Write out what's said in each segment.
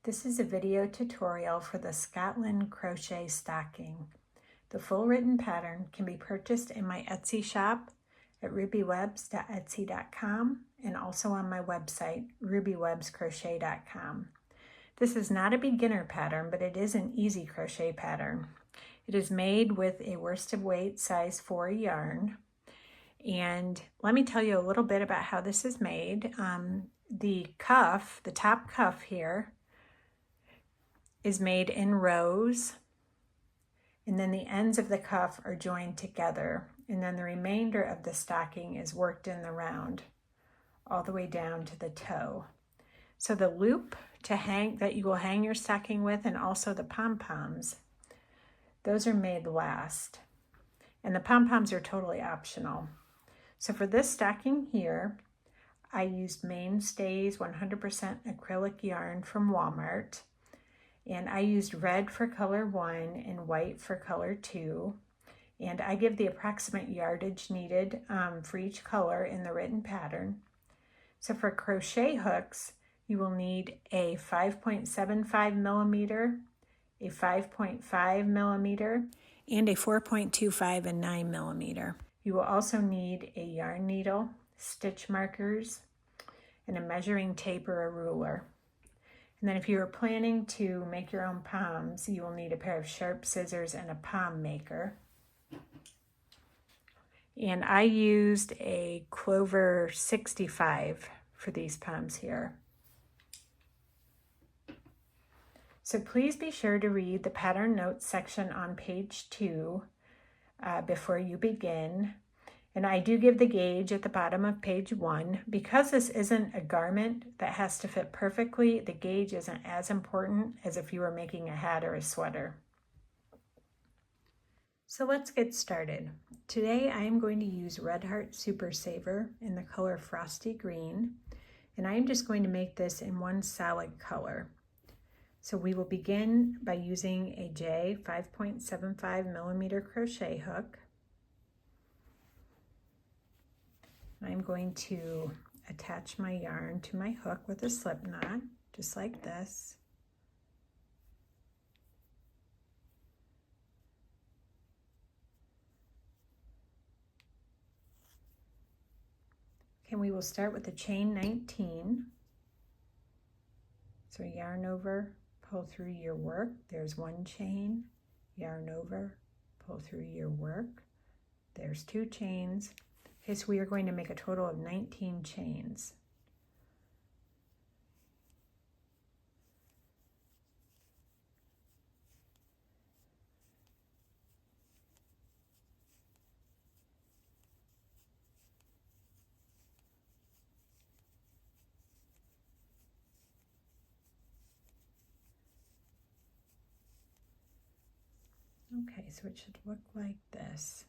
This is a video tutorial for the Scotlyn crochet stocking. The full written pattern can be purchased in my Etsy shop at rubywebs.etsy.com and also on my website, rubywebscrochet.com. This is not a beginner pattern, but it is an easy crochet pattern. It is made with a worsted weight size 4 yarn. And let me tell you a little bit about how this is made. The top cuff here, is made in rows, and then the ends of the cuff are joined together, and then the remainder of the stocking is worked in the round all the way down to the toe. So the loop that you will hang your stocking with, and also the pom-poms, those are made last, and the pom-poms are totally optional. So for this stocking here, I used Mainstays 100% acrylic yarn from Walmart. And I used red for color 1 and white for color 2. And I give the approximate yardage needed for each color in the written pattern. So for crochet hooks, you will need a 5.75 millimeter, a 5.5 millimeter, and a 4.25 and 9 millimeter. You will also need a yarn needle, stitch markers, and a measuring tape or a ruler. And then if you are planning to make your own poms, you will need a pair of sharp scissors and a pom maker. And I used a Clover 65 for these poms here. So please be sure to read the pattern notes section on page 2 before you begin. And I do give the gauge at the bottom of page 1. Because this isn't a garment that has to fit perfectly, the gauge isn't as important as if you were making a hat or a sweater. So let's get started. Today I am going to use Red Heart Super Saver in the color Frosty Green, and I am just going to make this in one solid color. So we will begin by using a J 5.75 millimeter crochet hook. I'm going to attach my yarn to my hook with a slip knot, just like this. Okay, we will start with the chain 19. So yarn over, pull through your work. There's one chain, yarn over, pull through your work. There's 2 chains. Okay, so we are going to make a total of 19 chains. Okay, so it should look like this.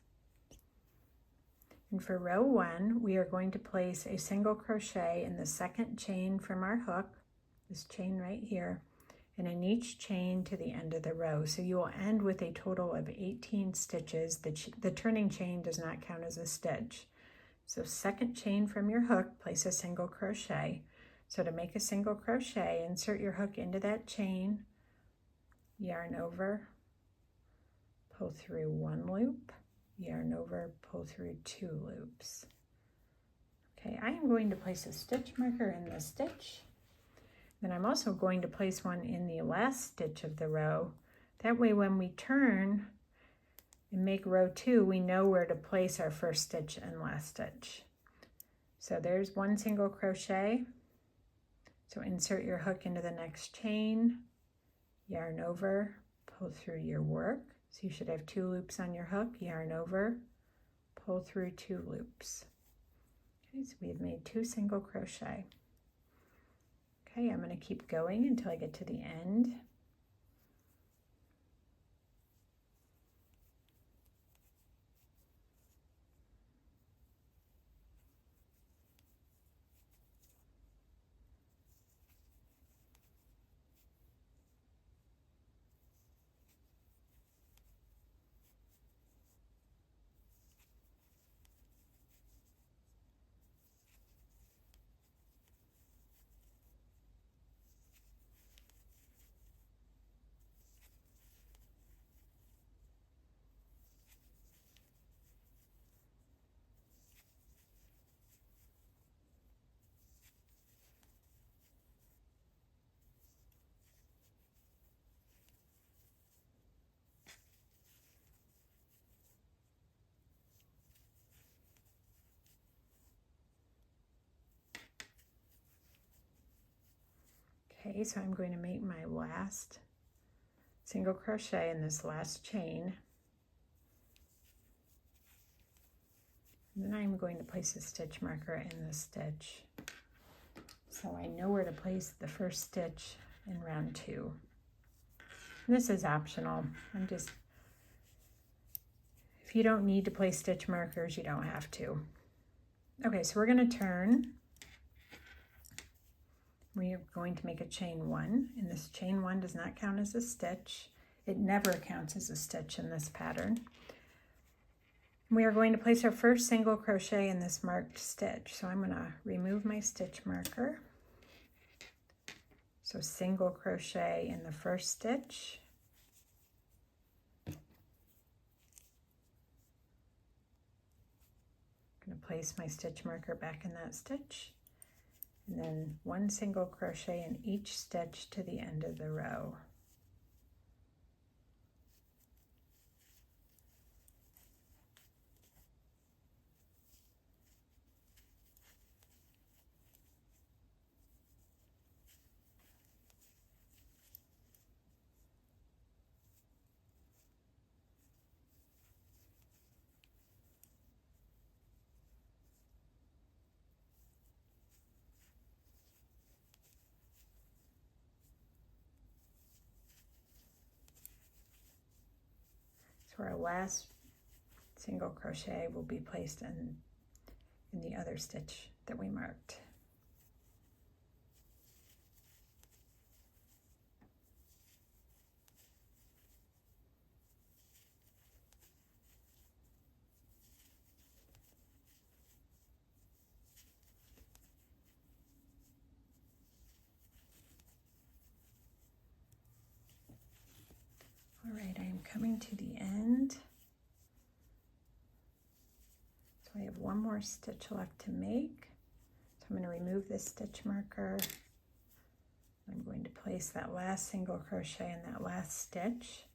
And for row 1, we are going to place a single crochet in the second chain from our hook, this chain right here, and in each chain to the end of the row. So you will end with a total of 18 stitches. The turning chain does not count as a stitch. So second chain from your hook, place a single crochet. So to make a single crochet, insert your hook into that chain, yarn over, pull through 1 loop, yarn over, pull through 2 loops. Okay, I am going to place a stitch marker in the stitch. Then I'm also going to place one in the last stitch of the row. That way when we turn and make row 2, we know where to place our first stitch and last stitch. So there's 1 single crochet. So insert your hook into the next chain, yarn over, pull through your work. So you should have 2 loops on your hook, yarn over, pull through 2 loops. Okay, so we have made 2 single crochet. Okay, I'm going to keep going until I get to the end. Okay, so I'm going to make my last single crochet in this last chain. And then I'm going to place a stitch marker in the stitch, so I know where to place the first stitch in round 2. And this is optional. If you don't need to place stitch markers, you don't have to. Okay, so we're going to turn. We are going to make a chain 1, and this chain 1 does not count as a stitch. It never counts as a stitch in this pattern. We are going to place our first single crochet in this marked stitch. So I'm going to remove my stitch marker. So single crochet in the first stitch. I'm going to place my stitch marker back in that stitch. And then 1 single crochet in each stitch to the end of the row. So our last single crochet will be placed in the other stitch that we marked. All right, I am coming to the end. So I have 1 more stitch left to make. So I'm going to remove this stitch marker. I'm going to place that last single crochet in that last stitch.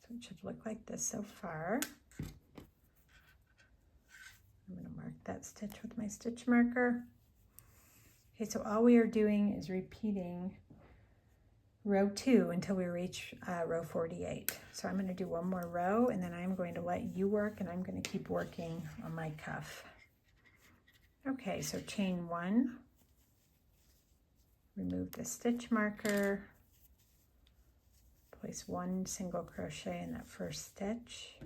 So it should look like this so far. I'm going to mark that stitch with my stitch marker. Okay, so all we are doing is repeating row 2 until we reach row 48. So I'm going to do 1 more row, and then I'm going to let you work, and I'm going to keep working on my cuff. Okay, so chain 1, remove the stitch marker, place 1 single crochet in that first stitch,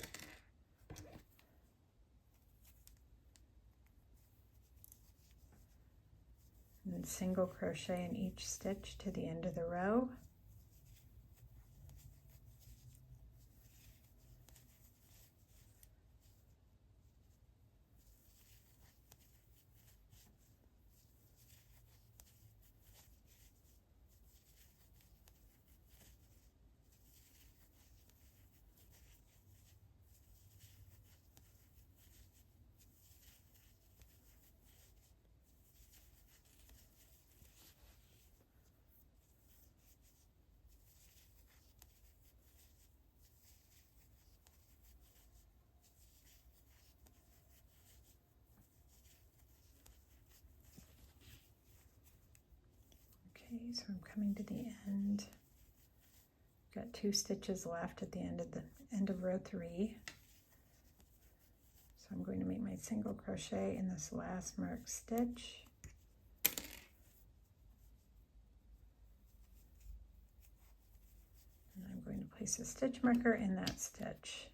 and then single crochet in each stitch to the end of the row. Okay, so I'm coming to the end. Got 2 stitches left at the end of row 3. So I'm going to make my single crochet in this last marked stitch. And I'm going to place a stitch marker in that stitch.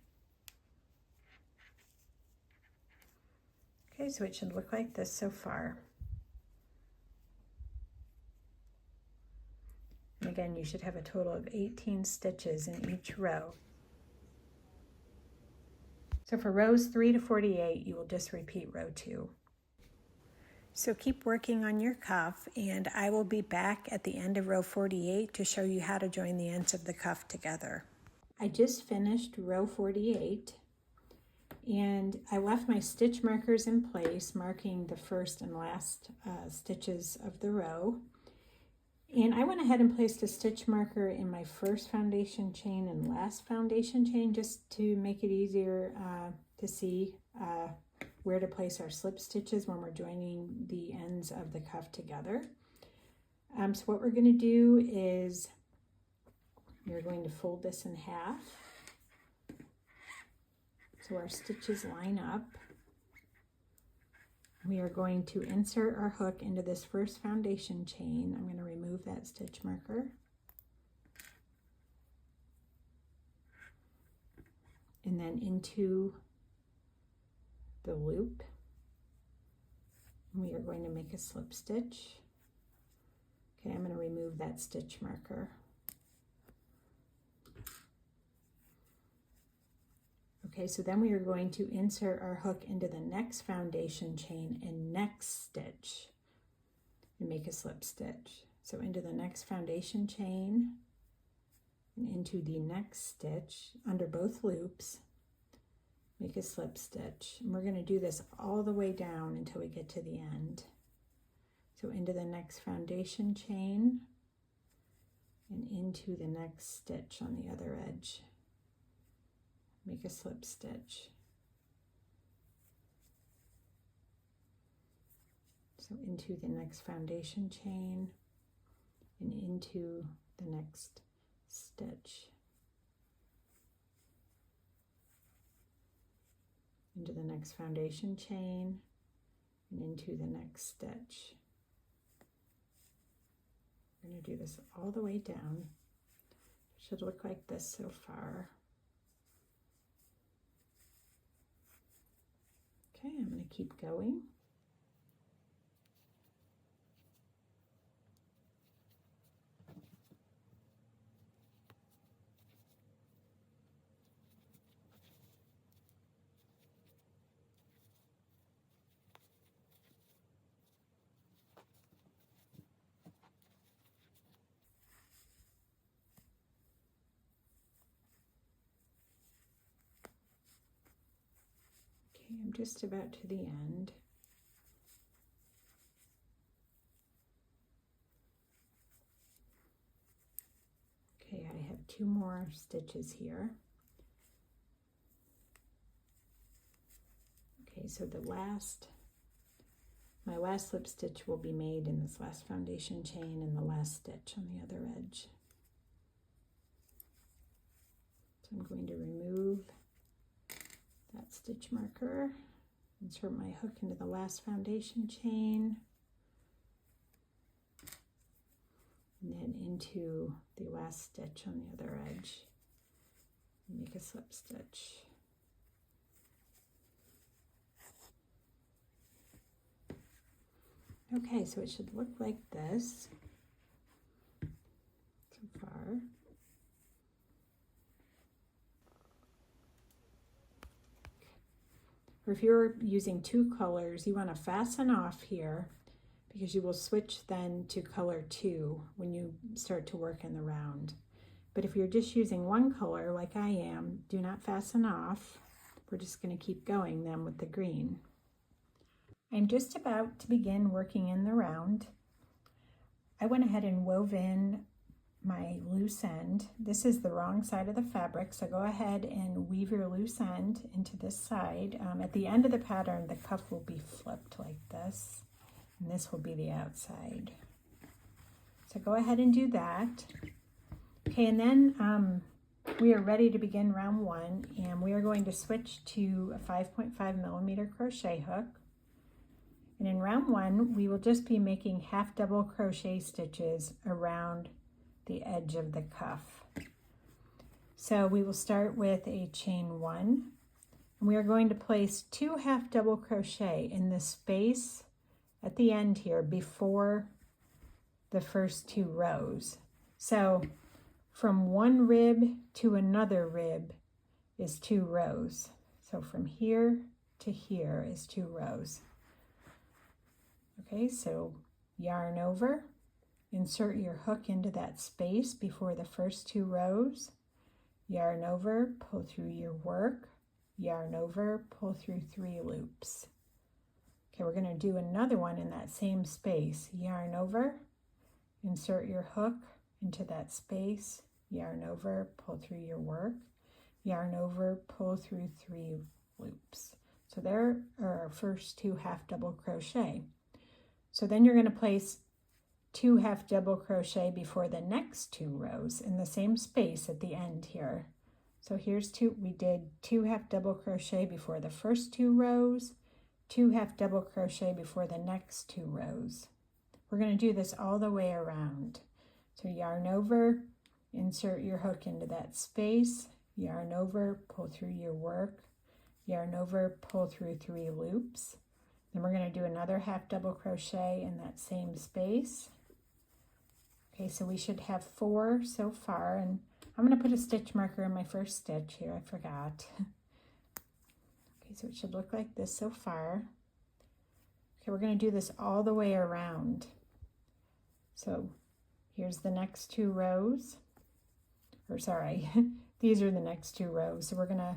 Okay, so it should look like this so far. And again, you should have a total of 18 stitches in each row. So for rows 3 to 48, you will just repeat row 2. So keep working on your cuff, and I will be back at the end of row 48 to show you how to join the ends of the cuff together. I just finished row 48, and I left my stitch markers in place, marking the first and last stitches of the row. And I went ahead and placed a stitch marker in my first foundation chain and last foundation chain just to make it easier to see where to place our slip stitches when we're joining the ends of the cuff together. So what we're going to do is we're going to fold this in half so our stitches line up. We are going to insert our hook into this first foundation chain. I'm going to remove that stitch marker. And then into the loop. We are going to make a slip stitch. Okay, I'm going to remove that stitch marker. Okay, so then we are going to insert our hook into the next foundation chain and next stitch and make a slip stitch. So into the next foundation chain and into the next stitch under both loops, make a slip stitch. And we're going to do this all the way down until we get to the end. So into the next foundation chain and into the next stitch on the other edge. Make a slip stitch. So into the next foundation chain and into the next stitch. Into the next foundation chain and into the next stitch. We're going to do this all the way down. It should look like this so far. Okay, I'm going to keep going. Okay, I'm just about to the end. Okay, I have 2 more stitches here. Okay, so my last slip stitch will be made in this last foundation chain and the last stitch on the other edge. So I'm going to remove that stitch marker, insert my hook into the last foundation chain, and then into the last stitch on the other edge, and make a slip stitch. Okay, so it should look like this so far. Or if you're using 2 colors, you want to fasten off here because you will switch then to color 2 when you start to work in the round. But if you're just using 1 color like I am, do not fasten off. We're just going to keep going then with the green. I'm just about to begin working in the round. I went ahead and wove in my loose end. This is the wrong side of the fabric, so go ahead and weave your loose end into this side. At the end of the pattern, the cuff will be flipped like this, and this will be the outside. So go ahead and do that. Okay, and then we are ready to begin round 1, and we are going to switch to a 5.5mm crochet hook. And in round 1, we will just be making half double crochet stitches around the edge of the cuff. So we will start with a chain 1, and we are going to place 2 half double crochet in the space at the end here before the first 2 rows. So from one rib to another rib is 2 rows. So from here to here is 2 rows. Okay, so yarn over, insert your hook into that space before the first 2 rows, yarn over, pull through your work, yarn over, pull through 3 loops. Okay, we're going to do another one in that same space. Yarn over, insert your hook into that space, yarn over, pull through your work, yarn over, pull through 3 loops. So there are our first 2 half double crochet. So then you're going to place 2 half double crochet before the next 2 rows in the same space at the end here. So here's we did 2 half double crochet before the first 2 rows, 2 half double crochet before the next 2 rows. We're going to do this all the way around. So yarn over, insert your hook into that space, yarn over, pull through your work, yarn over, pull through 3 loops. Then we're going to do another half double crochet in that same space. Okay, so we should have 4 so far, and I'm going to put a stitch marker in my first stitch here, I forgot. Okay, so it should look like this so far. Okay, we're going to do this all the way around. So here's the next 2 rows, or sorry, these are the next 2 rows. So we're going to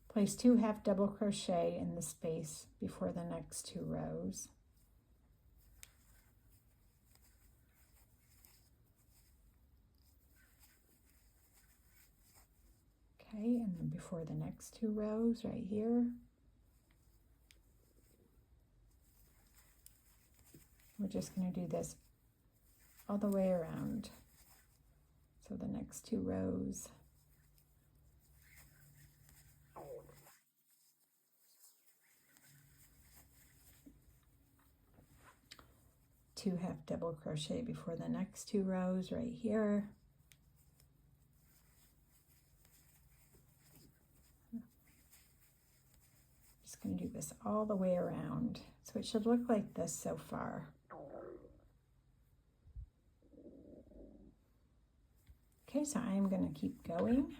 place 2 half double crochet in the space before the next 2 rows. Okay, and then before the next 2 rows right here. We're just going to do this all the way around. So the next 2 rows. Two half double crochet before the next 2 rows right here. Just going to do this all the way around. So it should look like this so far. Okay, so I'm going to keep going,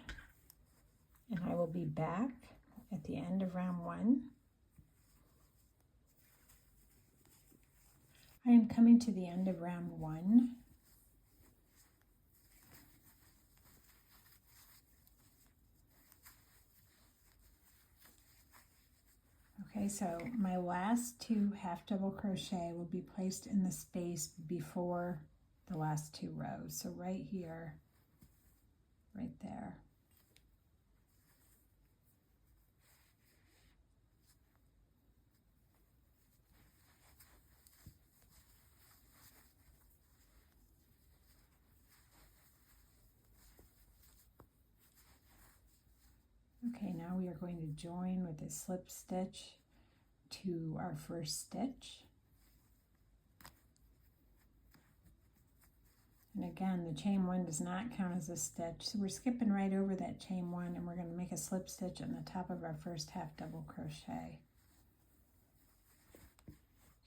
and I will be back at the end of round 1. I am coming to the end of round 1. Okay, so my last 2 half double crochet will be placed in the space before the last 2 rows. So right here, right there. Okay, now we are going to join with a slip stitch to our first stitch. And again, the chain 1 does not count as a stitch, so we're skipping right over that chain 1, and we're going to make a slip stitch on the top of our first half double crochet.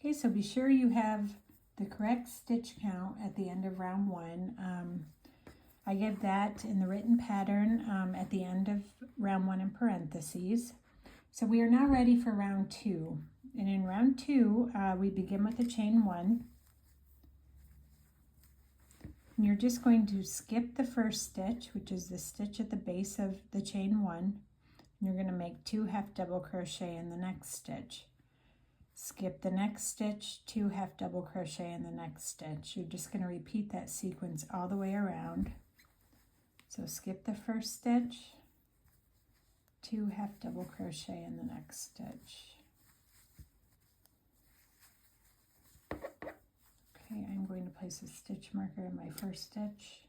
Okay, so be sure you have the correct stitch count at the end of round 1. I give that in the written pattern at the end of round 1 in parentheses. So we are now ready for round 2. And in round 2, we begin with the chain 1. And you're just going to skip the first stitch, which is the stitch at the base of the chain 1. And you're going to make 2 half double crochet in the next stitch. Skip the next stitch, 2 half double crochet in the next stitch. You're just going to repeat that sequence all the way around. So skip the first stitch, 2 half double crochet in the next stitch. Okay, I'm going to place a stitch marker in my first stitch.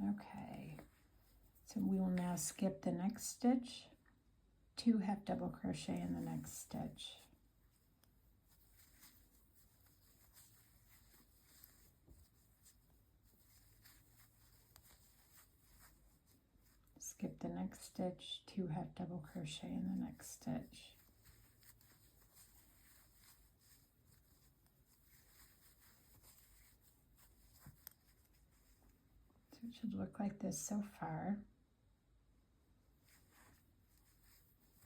Okay, so we will now skip the next stitch, 2 half double crochet in the next stitch. Skip the next stitch, 2 half double crochet in the next stitch. So it should look like this so far.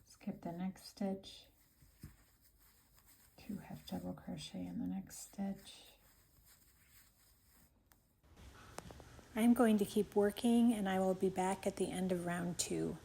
Skip the next stitch, 2 half double crochet in the next stitch. I'm going to keep working, and I will be back at the end of round 2.